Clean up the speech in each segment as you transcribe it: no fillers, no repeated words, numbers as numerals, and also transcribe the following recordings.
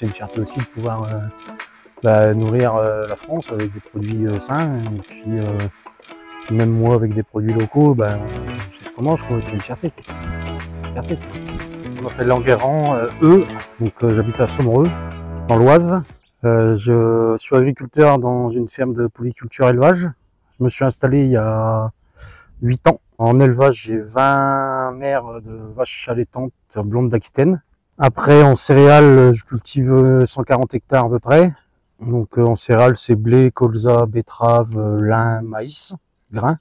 c'est une fierté aussi de pouvoir nourrir la France avec des produits sains. Et puis même moi avec des produits locaux, c'est ce qu'on mange, c'est une fierté. Fierté. Je m'appelle Languerrand, donc j'habite à Sommereux, dans l'Oise. Je suis agriculteur dans une ferme de polyculture élevage. Je me suis installé il y a 8 ans. En élevage, j'ai 20 mères de vaches allaitantes blondes d'Aquitaine. Après, en céréales, je cultive 140 hectares à peu près. Donc en céréales, c'est blé, colza, betterave, lin, maïs, grains.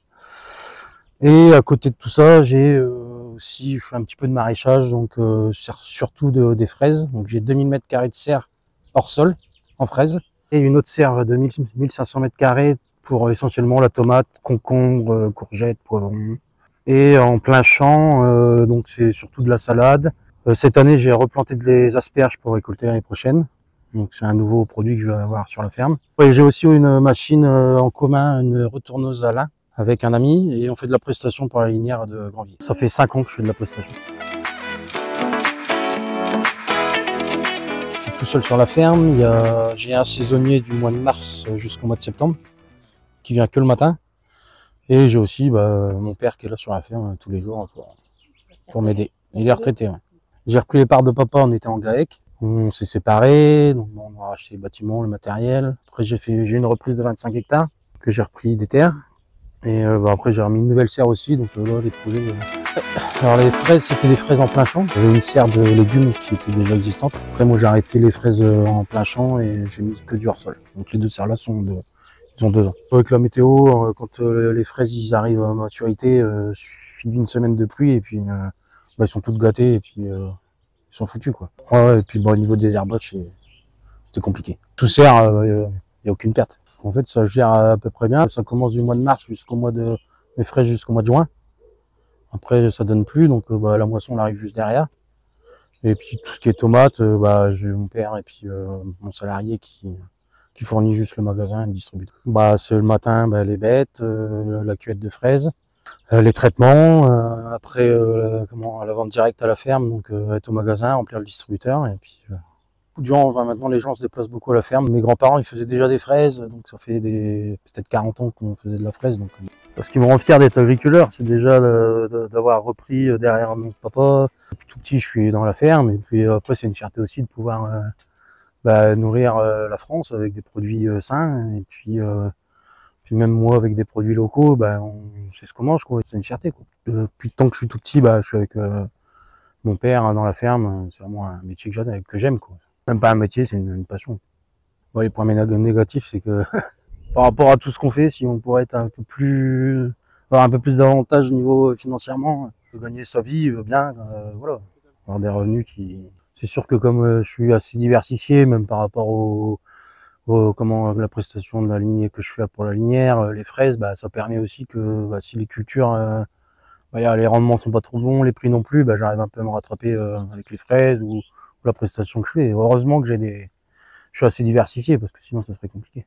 Et à côté de tout ça, j'ai aussi, je fais un petit peu de maraîchage, donc surtout des fraises. Donc j'ai 2000 m² de serre hors sol, en fraises. Et une autre serre de 1500 m² pour essentiellement la tomate, concombre, courgettes, poivrons. Et en plein champ, donc c'est surtout de la salade. Cette année, j'ai replanté des asperges pour récolter l'année prochaine. Donc c'est un nouveau produit que je vais avoir sur la ferme. Et j'ai aussi une machine en commun, une retourneuse à lin, avec un ami, et on fait de la prestation pour la linière de Granville. Ça fait 5 ans que je fais de la prestation. Je suis tout seul sur la ferme. J'ai un saisonnier du mois de mars jusqu'au mois de septembre, qui vient que le matin. Et j'ai aussi mon père qui est là sur la ferme tous les jours pour m'aider. Il est retraité. Ouais. J'ai repris les parts de papa, on était en GAEC. On s'est séparés, donc on a racheté les bâtiments, le matériel. Après j'ai une reprise de 25 hectares que j'ai repris des terres. Et après j'ai remis une nouvelle serre aussi, donc là les projets. Alors les fraises, c'était des fraises en plein champ. J'avais une serre de légumes qui était déjà existante. Après moi j'ai arrêté les fraises en plein champ et j'ai mis que du hors-sol. Donc les deux serres là ils ont 2 ans. Avec la météo, quand les fraises ils arrivent à maturité, il suffit d'une semaine de pluie et puis ils sont toutes gâtées et puis ils sont foutus quoi. Ouais, et puis au niveau des herbages c'était compliqué. Sous serre, il n'y a aucune perte. En fait ça gère à peu près bien. Ça commence du mois de mars jusqu'au mois de mes fraises jusqu'au mois de juin. Après ça donne plus, donc la moisson elle arrive juste derrière. Et puis tout ce qui est tomates, j'ai mon père et puis mon salarié qui fournit juste le magasin et le distributeur. C'est le matin, les bêtes, la cueillette de fraises, les traitements, après la vente directe à la ferme, donc être au magasin, remplir le distributeur, et puis beaucoup de gens, maintenant les gens se déplacent beaucoup à la ferme. Mes grands-parents ils faisaient déjà des fraises, donc ça fait peut-être 40 ans qu'on faisait de la fraise. Donc, ce qui me rend fier d'être agriculteur, c'est déjà d'avoir repris derrière mon papa. Depuis tout petit je suis dans la ferme, et puis après c'est une fierté aussi de pouvoir nourrir la France avec des produits sains, et puis même moi avec des produits locaux, c'est ce qu'on mange, quoi. C'est une fierté, quoi. Depuis le temps que je suis tout petit, je suis avec mon père dans la ferme. C'est vraiment un métier que j'aime, quoi. Même pas un métier, c'est une passion. Les points négatifs, c'est que par rapport à tout ce qu'on fait, si on pourrait être avoir un peu plus d'avantages au niveau financièrement, gagner sa vie bien, voilà, avoir des revenus qui. C'est sûr que comme je suis assez diversifié, même par rapport la prestation de la lignée que je fais pour la linière, les fraises, ça permet aussi que si les cultures, les rendements sont pas trop bons, les prix non plus, j'arrive un peu à me rattraper avec les fraises ou la prestation que je fais. Et heureusement que je suis assez diversifié, parce que sinon ça serait compliqué.